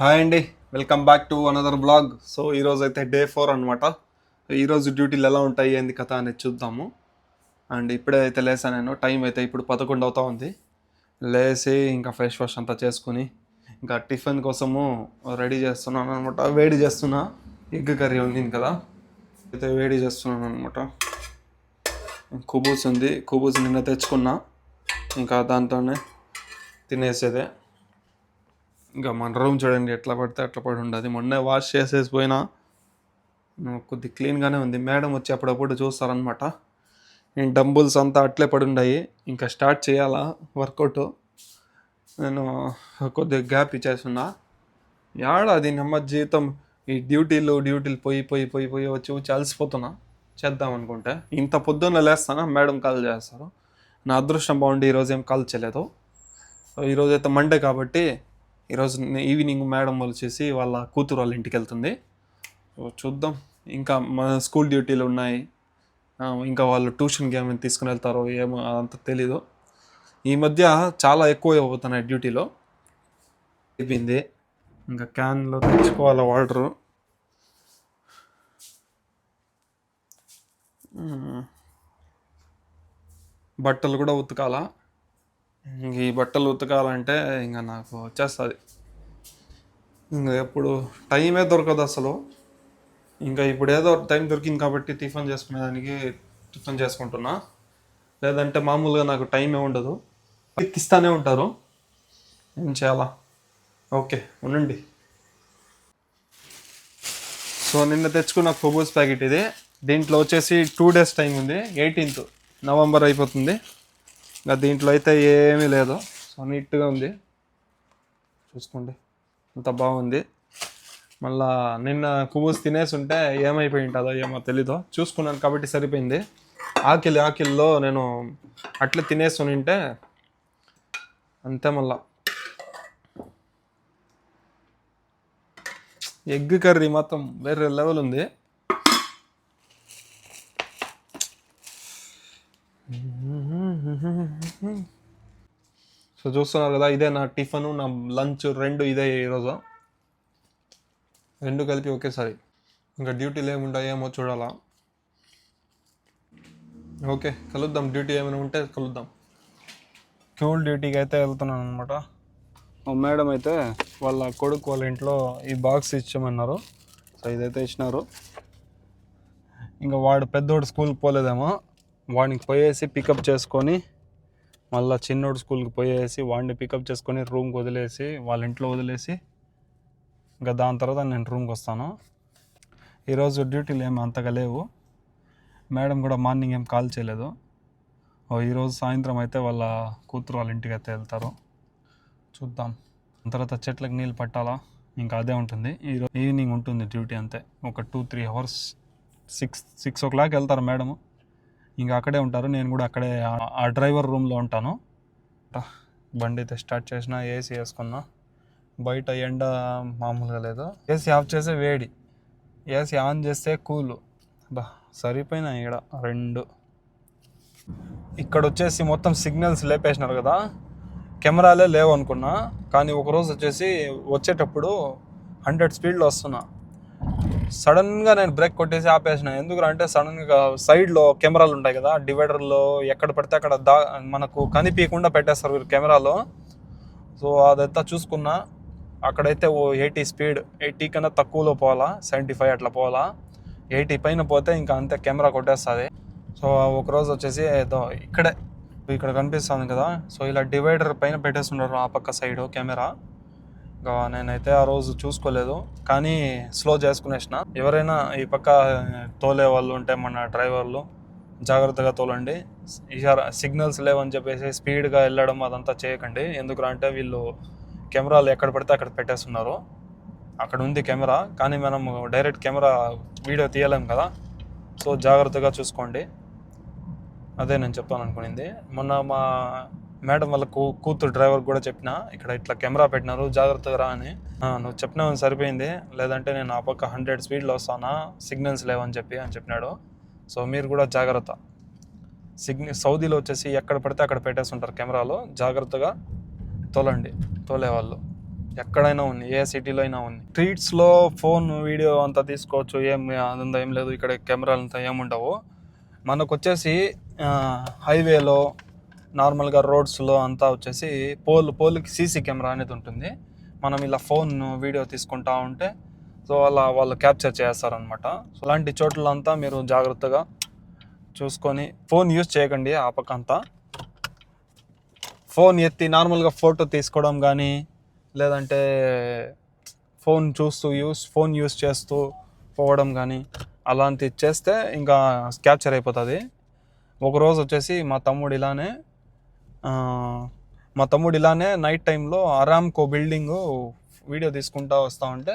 Hi అండి, welcome back to another blog. So ఈరోజు అయితే డే 4 అనమాట. ఈరోజు డ్యూటీలు ఎలా ఉంటాయి, ఏంది కథ అనేది చూద్దాము. అండ్ ఇప్పుడే అయితే లేసాను నేను. టైం అయితే ఇప్పుడు 11 అవుతా ఉంది. లేచి ఇంకా ఫ్రెష్ వాష్ అంతా చేసుకుని ఇంకా టిఫిన్ కోసము రెడీ చేస్తున్నాను అనమాట. వేడి చేస్తున్నా. ఎగ్ కర్రీ ఉంది కదా, అయితే వేడి చేస్తున్నాను అనమాట. కుబూస్ ఉంది, కుబూస్ నిన్న తెచ్చుకున్నా. ఇంకా దాంతోనే తినేసేదే. ఇంకా మన రూమ్ చూడండి ఎట్లా పడితే అట్లా పడి ఉండదు. మొన్నే వాష్ చేసేసి పోయినా, కొద్ది క్లీన్గానే ఉంది. మేడం వచ్చి అప్పుడప్పుడు చూస్తారనమాట. నేను డంబుల్స్ అంతా అట్లే పడి ఉన్నాయి. ఇంకా స్టార్ట్ చేయాలా వర్కౌట్. నేను కొద్దిగా గ్యాప్ ఇచ్చేస్తున్నా. అది నెమ్మది జీవితం. ఈ డ్యూటీలు పోయి పోయి పోయి పోయి వచ్చి వచ్చి అలసిపోతున్నా. చేద్దాం అనుకుంటే ఇంత పొద్దున్న లేస్తానా, మేడం కాల్ చేస్తారు. నా అదృష్టం బాగుండి ఈరోజు ఏం కాల్ చేయలేదు. ఈరోజు అయితే మండే కాబట్టి ఈరోజు ఈవినింగ్ మేడం వాళ్ళు వచ్చేసి వాళ్ళ కూతురు వాళ్ళ ఇంటికి వెళ్తుంది. సో చూద్దాం. ఇంకా మన స్కూల్ డ్యూటీలు ఉన్నాయి. ఇంకా వాళ్ళు ట్యూషన్కి ఏమైనా తీసుకుని వెళ్తారో ఏమో అదంతా తెలీదు. ఈ మధ్య చాలా ఎక్కువ అయిపోతున్నాయి డ్యూటీలో. అయిపోయింది. ఇంకా క్యాన్లో తెచ్చుకోవాలి వాటరు. బట్టలు కూడా ఉతకాలా. ఇంక ఈ బట్టలు ఉతకాలంటే ఇంకా నాకు వచ్చేస్తుంది. ఇంకా ఎప్పుడు టైమే దొరకదు అసలు. ఇంకా ఇప్పుడు ఏదో టైం దొరికింది కాబట్టి టిఫిన్ చేసుకుంటున్నా. లేదంటే మామూలుగా నాకు టైమే ఉండదు. ఎక్కిస్తానే ఉంటారు. ఏం చేయాలా? ఓకే ఉండండి. సో నిన్న తెచ్చుకున్న కొబూస్ ప్యాకెట్ ఇది. దీంట్లో వచ్చేసి 2 days టైం ఉంది. 18th నవంబర్ అయిపోతుంది. ఇంకా దీంట్లో అయితే ఏమీ లేదు. సో నీట్గా ఉంది, చూసుకోండి. అంత బాగుంది. మళ్ళా నిన్న కుబూస్ తినేసి ఉంటే ఏమైపోయి ఉంటుందో ఏమో తెలీదు. చూసుకున్నాను కాబట్టి సరిపోయింది. ఆకిల్లో నేను అట్లా తినేసి ఉంటే అంతే. మళ్ళా ఎగ్ కర్రీ మాత్రం వేరే లెవెల్ ఉంది. సో చూస్తున్నారు కదా, ఇదే నా టిఫిన్, నా లంచ్ రెండు ఇదే ఈరోజు. రెండు కలిపి ఒకేసారి. ఇంకా డ్యూటీలు ఏముంటాయేమో చూడాలా. ఓకే కలుద్దాం. డ్యూటీ ఏమైనా ఉంటే కలుద్దాం. స్కూల్ డ్యూటీకి అయితే వెళ్తున్నాను అనమాట. మేడం అయితే వాళ్ళ కొడుకు వాళ్ళ ఇంట్లో ఈ బాక్స్ ఇచ్చామన్నారు. సో ఇదైతే ఇచ్చినారు. ఇంకా వాడు పెద్దోడు స్కూల్కి పోలేదేమో. వాడికి పోయేసి పికప్ చేసుకొని మళ్ళీ చిన్నోడు స్కూల్కి పోయేసి వాడిని పికప్ చేసుకొని రూమ్కి వదిలేసి వాళ్ళ ఇంట్లో వదిలేసి ఇంకా దాని తర్వాత నేను రూమ్కి వస్తాను. ఈరోజు డ్యూటీలు ఏమి అంతగా లేవు. మేడం కూడా మార్నింగ్ ఏం కాల్ చేయలేదు. ఈరోజు సాయంత్రం అయితే వాళ్ళ కూతురు వాళ్ళ ఇంటికి అయితే వెళ్తారు. చూద్దాం. తర్వాత చెట్లకు నీళ్ళు పట్టాలా. ఇంకా అదే ఉంటుంది. ఈరోజు ఈవినింగ్ ఉంటుంది డ్యూటీ అంతే. ఒక 2-3 hours. 6 o'clock వెళ్తారు మేడము. ఇంకా అక్కడే ఉంటారు. నేను కూడా అక్కడే ఆ డ్రైవర్ రూమ్లో ఉంటాను. బండి అయితే స్టార్ట్ చేసిన, ఏసీ వేసుకున్నా. బయట ఎండ మామూలుగా లేదు. ఏసీ ఆఫ్ చేస్తే వేడి, ఏసీ ఆన్ చేస్తే కూలు. బా సరిపోయినాయి ఇక్కడ రెండు. ఇక్కడ వచ్చేసి మొత్తం సిగ్నల్స్ లేపేసినారు కదా. కెమెరాలే లేవు అనుకున్నా, కానీ ఒకరోజు వచ్చేసి వచ్చేటప్పుడు 100 స్పీడ్లో వస్తున్నా. సడన్గా నేను బ్రేక్ కొట్టేసి ఆపేసిన. ఎందుకంటే సడన్గా సైడ్లో కెమెరాలు ఉంటాయి కదా, డివైడర్లో ఎక్కడ పడితే అక్కడ మనకు కనిపించకుండా పెట్టేస్తారు వీరు కెమెరాలో. సో అదంతా చూసుకున్నా. అక్కడైతే 80 స్పీడ్, 80 కన్నా తక్కువలో పోవాలా, 75 అట్లా పోవాలా. 80 పైన పోతే ఇంకా అంతే, కెమెరా కొట్టేస్తుంది. సో ఒకరోజు వచ్చేసి ఏదో ఇక్కడ కనిపిస్తుంది కదా, సో ఇలా డివైడర్ పైన పెట్టేస్తున్నారు ఆ పక్క సైడ్ కెమెరా. ఇంకా నేనైతే ఆ రోజు చూసుకోలేదు, కానీ స్లో చేసుకునేసిన. ఎవరైనా ఈ పక్క తోలే వాళ్ళు ఉంటే మన డ్రైవర్లు జాగ్రత్తగా తోలండి. సిగ్నల్స్ లేవని చెప్పేసి స్పీడ్గా వెళ్ళడం అదంతా చేయకండి. ఎందుకంటే వీళ్ళు కెమెరాలు ఎక్కడ పడితే అక్కడ పెట్టేస్తున్నారు. అక్కడ ఉంది కెమెరా, కానీ మనం డైరెక్ట్ కెమెరా వీడియో తీయలేం కదా. సో జాగ్రత్తగా చూసుకోండి. అదే నేను చెప్తాను అనుకునింది. మొన్న మా మేడం వాళ్ళ కూతురు డ్రైవర్ కూడా చెప్పిన, ఇక్కడ ఇట్లా కెమెరా పెట్టినారు జాగ్రత్తగా రా అని. నువ్వు చెప్పినావు సరిపోయింది, లేదంటే నేను ఆ పక్క 100 స్పీడ్లో వస్తానా, సిగ్నల్స్ లేవని చెప్పినాడు. సో మీరు కూడా జాగ్రత్త. సౌదీలో వచ్చేసి ఎక్కడ పడితే అక్కడ పెట్టేస్తుంటారు కెమెరాలు. జాగ్రత్తగా తోలేవాళ్ళు. ఎక్కడైనా ఉంది, ఏ సిటీలో అయినా ఉంది. స్ట్రీట్స్లో ఫోన్ వీడియో అంతా తీసుకోవచ్చు, అదంతా ఏం లేదు. ఇక్కడ కెమెరాలు అంతా ఏముండవు. మనకు వచ్చేసి హైవేలో నార్మల్గా రోడ్స్లో అంతా వచ్చేసి పోల్కి సీసీ కెమెరా అనేది ఉంటుంది. మనం ఇలా ఫోన్ వీడియో తీసుకుంటా ఉంటే సో అలా వాళ్ళు క్యాప్చర్ చేస్తారనమాట. సో అలాంటి చోట్లంతా మీరు జాగ్రత్తగా చూసుకొని ఫోన్ యూజ్ చేయకండి. ఆ పక్క అంతా ఫోన్ ఎత్తి నార్మల్గా ఫోటో తీసుకోవడం కానీ, లేదంటే ఫోన్ యూస్ చేస్తూ పోవడం కానీ అలాంటివి చేస్తే ఇంకా క్యాప్చర్ అయిపోతుంది. ఒకరోజు వచ్చేసి మా తమ్ముడు ఇలానే నైట్ టైంలో అరామ్కో బిల్డింగు వీడియో తీసుకుంటా వస్తూ ఉంటే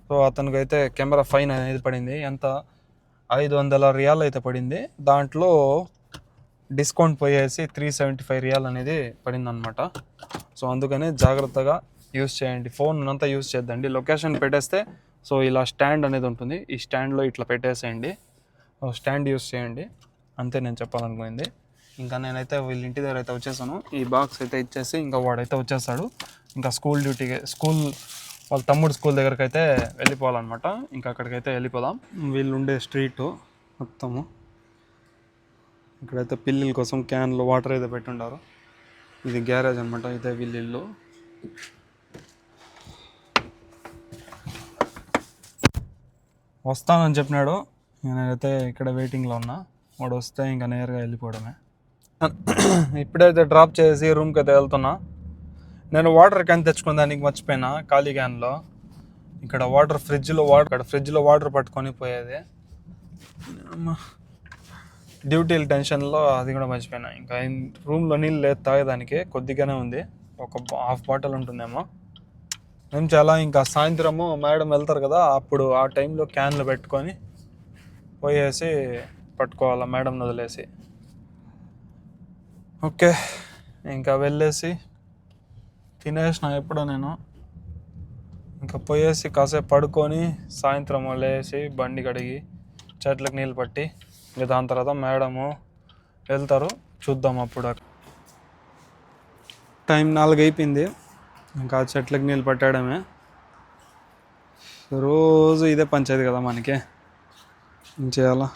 సో అతనికి అయితే కెమెరా ఫైన్ అనేది పడింది. ఎంత 500 రియాల్ అయితే పడింది. దాంట్లో డిస్కౌంట్ పోయేసి 375 రియాల్ అనేది పడిందనమాట. సో అందుకనే జాగ్రత్తగా యూస్ చేయండి. ఫోన్ అంతా యూస్ చేద్దండి. లొకేషన్ పెట్టేస్తే సో ఇలా స్టాండ్ అనేది ఉంటుంది. ఈ స్టాండ్లో ఇట్లా పెట్టేసేయండి. స్టాండ్ యూస్ చేయండి. అంతే నేను చెప్పాలనుకుంది. ఇంకా నేనైతే వీళ్ళ ఇంటి దగ్గర అయితే వచ్చేసాను. ఈ బాక్స్ అయితే ఇచ్చేసి ఇంకా వాడైతే వచ్చేస్తాడు. ఇంకా వాళ్ళ తమ్ముడు స్కూల్ దగ్గరికి అయితే వెళ్ళిపోవాలన్నమాట. ఇంకా అక్కడికైతే వెళ్ళిపోదాం. వీళ్ళు ఉండే స్ట్రీటు మొత్తము ఇక్కడైతే పిల్లల కోసం క్యాన్లో వాటర్ అయితే పెట్టుండారు. ఇది గ్యారేజ్ అనమాట. ఇదే వీళ్ళ ఇల్లు. వస్తానని చెప్పినాడు. నేనైతే ఇక్కడ వెయిటింగ్లో ఉన్నా. వాడు వస్తే ఇంకా నేరుగా వెళ్ళిపోవడమే. ఇప్పుడైతే డ్రాప్ చేసి రూమ్కి అయితే వెళ్తున్నా. నేను వాటర్ క్యాన్ తెచ్చుకోవడానికి మర్చిపోయినా. ఖాళీ క్యాన్లో ఇక్కడ ఫ్రిడ్జ్లో వాటర్ పట్టుకొని పోయేది. డ్యూటీల టెన్షన్లో అది కూడా మర్చిపోయినా. ఇంకా రూమ్లో నీళ్ళు లేదు తాగేదానికి, కొద్దిగానే ఉంది. ఒక హాఫ్ బాటిల్ ఉంటుందేమో. మేము చాలా ఇంకా సాయంత్రము మేడం వెళ్తారు కదా, అప్పుడు ఆ టైంలో క్యాన్లు పెట్టుకొని పోయేసి పట్టుకోవాలా మేడంని వదిలేసి. ఓకే, ఇంకా వెళ్ళేసి తినేసిన ఎప్పుడో నేను. ఇంకా పోయేసి కాసేపు పడుకొని సాయంత్రం లేసి బండి కడిగి చెట్లకు నీళ్ళు పట్టి ఇంకా దాని తర్వాత మేడము వెళ్తారు. చూద్దాం అప్పుడు. టైం 4 అయిపోయింది. ఇంకా చెట్లకు నీళ్ళు పట్టడమే. రోజు ఇదే పంచాయతీ కదా మనకి. ఏం చేయాలా?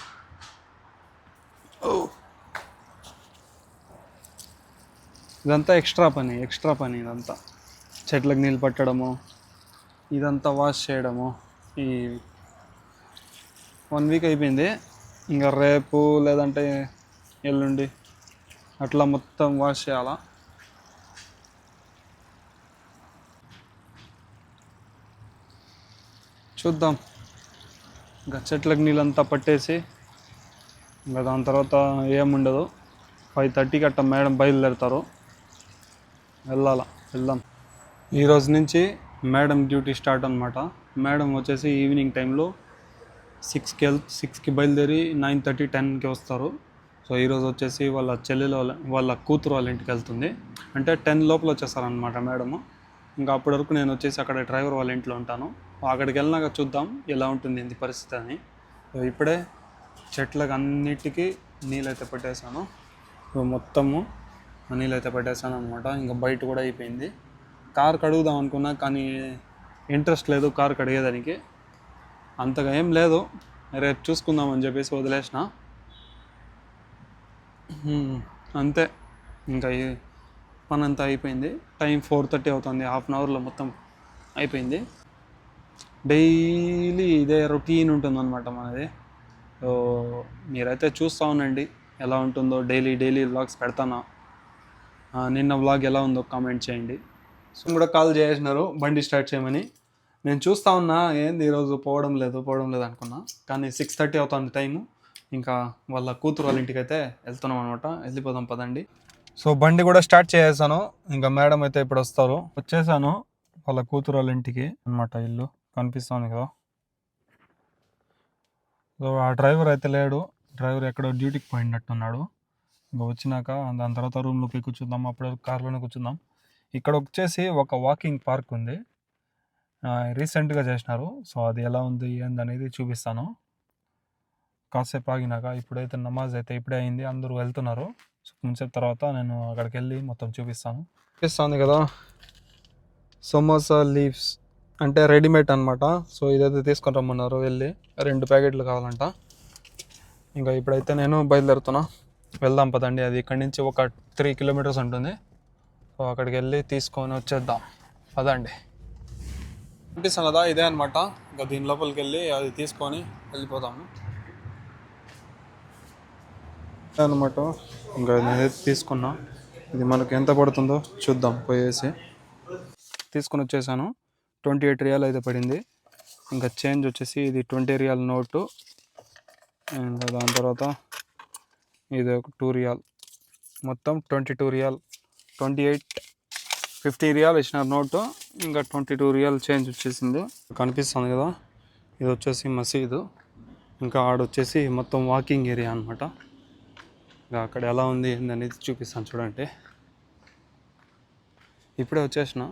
ఇదంతా ఎక్స్ట్రా పని ఇదంతా. చెట్లకు నీళ్ళు పట్టడము, ఇదంతా వాష్ చేయడము. ఈ 1 వీక్ అయిపోయింది. ఇంకా రేపు లేదంటే ఎల్లుండి అట్లా మొత్తం వాష్ చేయాలా. చూద్దాం. ఇంకా చెట్లకు నీళ్ళంతా పట్టేసి ఇంకా దాని తర్వాత ఏముండదు. 5:30కి అట్లా మేడం బయలుదేరుతారు. వెళ్దాం. ఈరోజు నుంచి మేడం డ్యూటీ స్టార్ట్ అనమాట. మేడం వచ్చేసి ఈవినింగ్ టైంలో 6కి బయలుదేరి 9:30, 10కి వస్తారు. సో ఈరోజు వచ్చేసి వాళ్ళ కూతురు వాళ్ళ ఇంటికి వెళ్తుంది. అంటే 10 లోపల వచ్చేస్తారనమాట మేడము. ఇంకా అప్పటి వరకు నేను వచ్చేసి అక్కడ డ్రైవర్ వాళ్ళ ఇంట్లో ఉంటాను. అక్కడికి వెళ్ళినాక చూద్దాం ఎలా ఉంటుంది ఏంటి పరిస్థితి అని. సో ఇప్పుడే చెట్లకు అన్నిటికీ నీళ్ళైతే పెట్టేశాను. మొత్తము నీళ్ళైతే పెట్టేశాను అనమాట. ఇంకా బయట కూడా అయిపోయింది. కార్ కడుగుదాం అనుకున్నా కానీ ఇంట్రెస్ట్ లేదు కార్ కడిగేదానికి. అంతగా ఏం లేదు, రేపు చూసుకుందామని చెప్పేసి వదిలేసిన. అంతే, ఇంకా ఈ పని అంతా అయిపోయింది. టైం 4:30 అవుతుంది. హాఫ్ అన్ అవర్లో మొత్తం అయిపోయింది. డైలీ ఇదే రొటీన్ ఉంటుందన్నమాట మనది. సో మీరైతే చూస్తూ ఉండండి ఎలా ఉంటుందో. డైలీ వ్లాగ్స్ పెడతాను. నిన్న వ్లాగ్ ఎలా ఉందో కామెంట్ చేయండి. సో కూడా కాల్ చేసినారు బండి స్టార్ట్ చేయమని. నేను చూస్తూ ఉన్నా ఏంది ఈరోజు పోవడం లేదు అనుకున్నా. కానీ 6:30 అవుతుంది టైము. ఇంకా వాళ్ళ కూతురు వాళ్ళ ఇంటికి అయితే వెళ్తున్నాం అనమాట. వెళ్ళిపోదాం పదండి. సో బండి కూడా స్టార్ట్ చేసేసాను. ఇంకా మేడం అయితే ఇప్పుడు వస్తారు. వచ్చేసాను వాళ్ళ కూతురు వాళ్ళ ఇంటికి అనమాట. ఇల్లు కనిపిస్తుంది కదా. సో ఆ డ్రైవర్ అయితే లేడు. డ్రైవర్ ఎక్కడో డ్యూటీకి పోయినట్టున్నాడు. ఇంకా వచ్చినాక దాని తర్వాత రూమ్లోకి కూర్చుందాం. అప్పుడు కార్లోనే కూర్చుందాం. ఇక్కడ వచ్చేసి ఒక వాకింగ్ పార్క్ ఉంది, రీసెంట్గా చేసినారు. సో అది ఎలా ఉంది ఏందనేది చూపిస్తాను కాసేపు ఆగినాక. ఇప్పుడైతే నమాజ్ అయితే ఇప్పుడే అయింది, అందరూ వెళ్తున్నారు. సో కొంచెం తర్వాత నేను అక్కడికి వెళ్ళి మొత్తం చూపిస్తాను కదా. సమోసా లీవ్స్ అంటే రెడీమేడ్ అనమాట. సో ఇదైతే తీసుకొని రమ్మన్నారు, వెళ్ళి 2 ప్యాకెట్లు కావాలంట. ఇంకా ఇప్పుడైతే నేను బయలుదేరుతున్నా, వెళ్దాం పదండి. అది ఇక్కడి నుంచి ఒక 3 కిలోమీటర్స్ ఉంటుంది. సో అక్కడికి వెళ్ళి తీసుకొని వచ్చేద్దాం పదండి. అనిపిస్తాను కదా, ఇదే అనమాట. ఇంకా దీని లోపలికి వెళ్ళి అది తీసుకొని వెళ్ళిపోతాము అనమాట. ఇంకా నేనైతే తీసుకున్నా, ఇది మనకు ఎంత పడుతుందో చూద్దాం పోయేసి. తీసుకొని వచ్చేసాను, 28 రియాల్ అయితే పడింది. ఇంకా చేంజ్ వచ్చేసి ఇది 20 రియాల్ నోటు. ఇంకా దాని తర్వాత ఇది ఒక 2 రియాల్, మొత్తం 22 రియాల్. 28 50 రియాల్ ఇచ్చినారు నోటు, ఇంకా 22 రియాల్ చేంజ్ వచ్చేసింది. కనిపిస్తుంది కదా, ఇది వచ్చేసి మసీదు. ఇంకా ఆడొచ్చేసి మొత్తం వాకింగ్ ఏరియా అనమాట. ఇంకా అక్కడ ఎలా ఉంది అనేది చూపిస్తాను చూడండి. ఇప్పుడే వచ్చేసిన,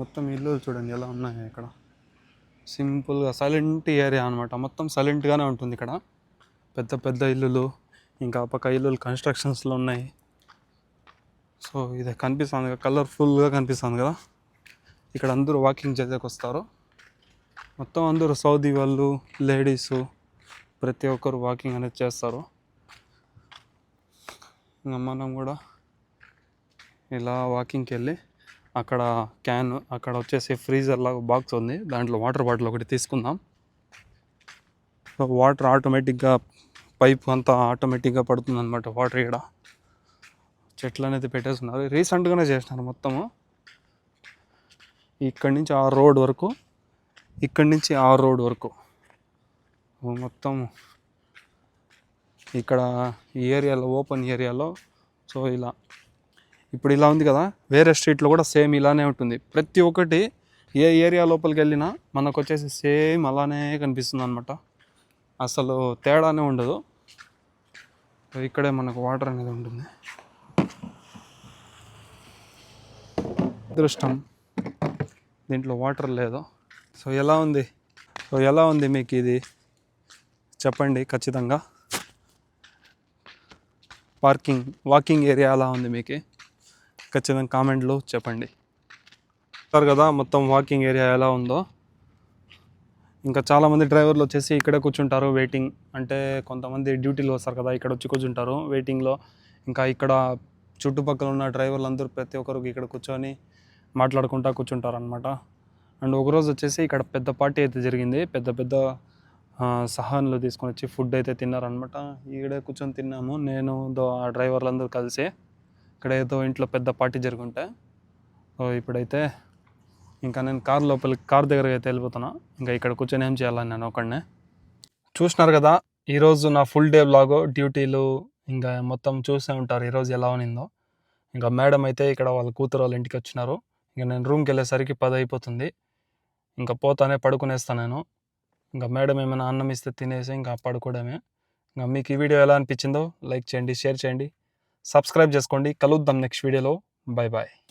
మొత్తం ఇల్లు చూడండి ఎలా ఉన్నాయి ఇక్కడ. సింపుల్గా సైలెంట్ ఏరియా అనమాట, మొత్తం సైలెంట్గానే ఉంటుంది ఇక్కడ. పెద్ద పెద్ద ఇల్లులు, ఇంకా పక్క ఇల్లులు కన్స్ట్రక్షన్స్లో ఉన్నాయి. సో ఇది కనిపిస్తుంది కదా, కలర్ఫుల్గా కనిపిస్తుంది కదా. ఇక్కడ అందరూ వాకింగ్ చేసేకి వస్తారు, మొత్తం అందరూ సౌదీ వాళ్ళు, లేడీసు, ప్రతి ఒక్కరు వాకింగ్ అనేది చేస్తారు. ఇంకా మనం కూడా ఇలా వాకింగ్కి వెళ్ళి అక్కడ క్యాన్, అక్కడ వచ్చేసి ఫ్రీజర్ లాగా బాక్స్ ఉంది, దాంట్లో వాటర్ బాటిల్ ఒకటి తీసుకుందాం. వాటర్ ఆటోమేటిక్గా పైప్ అంతా ఆటోమేటిక్గా పడుతుంది అనమాట. వాటర్ ఇక్కడ చెట్లు అనేది పెట్టేస్తున్నారు, రీసెంట్గానే చేసినారు మొత్తము. ఇక్కడి నుంచి ఆ రోడ్ వరకు, ఇక్కడి నుంచి ఆ రోడ్ వరకు మొత్తం ఇక్కడ ఈ ఏరియాలో, ఓపెన్ ఏరియాలో. సో ఇలా ఇప్పుడు ఇలా ఉంది కదా, వేరే స్ట్రీట్లో కూడా సేమ్ ఇలానే ఉంటుంది. ప్రతి ఒక్కటి ఏ ఏరియా లోపలికి వెళ్ళినా మనకు వచ్చేసి సేమ్ అలానే కనిపిస్తుంది అనమాట, అసలు తేడానే ఉండదు. ఇక్కడే మనకు వాటర్ అనేది ఉంటుంది. అదృష్టం దీంట్లో వాటర్ లేదు. సో ఎలా ఉంది మీకు ఇది చెప్పండి ఖచ్చితంగా. వాకింగ్ ఏరియా ఎలా ఉంది మీకు ఖచ్చితంగా కామెంట్లో చెప్పండి. చూస్తారు కదా మొత్తం వాకింగ్ ఏరియా ఎలా ఉందో. ఇంకా చాలామంది డ్రైవర్లు వచ్చేసి ఇక్కడే కూర్చుంటారు వెయిటింగ్, అంటే కొంతమంది డ్యూటీలో వస్తారు కదా, ఇక్కడ వచ్చి కూర్చుంటారు వెయిటింగ్లో. ఇంకా ఇక్కడ చుట్టుపక్కల ఉన్న డ్రైవర్లు అందరూ ప్రతి ఒక్కరికి ఇక్కడ కూర్చొని మాట్లాడుకుంటూ కూర్చుంటారు అనమాట. అండ్ ఒకరోజు వచ్చేసి ఇక్కడ పెద్ద పార్టీ అయితే జరిగింది, పెద్ద పెద్ద సహాన్లు తీసుకొని వచ్చి ఫుడ్ అయితే తిన్నారనమాట. ఈడే కూర్చొని తిన్నాము, నేను ఆ డ్రైవర్లు అందరూ కలిసి. ఇక్కడ ఏదో ఇంట్లో పెద్ద పార్టీ జరుగుంటే. సో ఇప్పుడైతే ఇంకా నేను కార్ దగ్గరికి అయితే వెళ్ళిపోతున్నా. ఇంకా ఇక్కడ కూర్చొని ఏం చేయాలని నేను ఒకడినే. చూసినారు కదా ఈరోజు నా ఫుల్ డే వ్లాగ్, డ్యూటీలు ఇంకా మొత్తం చూసే ఉంటారు ఈరోజు ఎలా ఉన్నిందో. ఇంకా మేడం అయితే ఇక్కడ వాళ్ళ కూతురు వాళ్ళ ఇంటికి వచ్చినారు. ఇంకా నేను రూమ్కి వెళ్ళేసరికి 10 అయిపోతుంది. ఇంకా పోతానే పడుకునేస్తాను నేను. ఇంకా మేడం ఏమైనా అన్నం ఇస్తే తినేసి ఇంకా పడుకోవడమే. ఇంకా మీకు ఈ వీడియో ఎలా అనిపించిందో లైక్ చేయండి, షేర్ చేయండి, సబ్స్క్రైబ్ చేసుకోండి. కలుద్దాం నెక్స్ట్ వీడియోలో. Bye bye.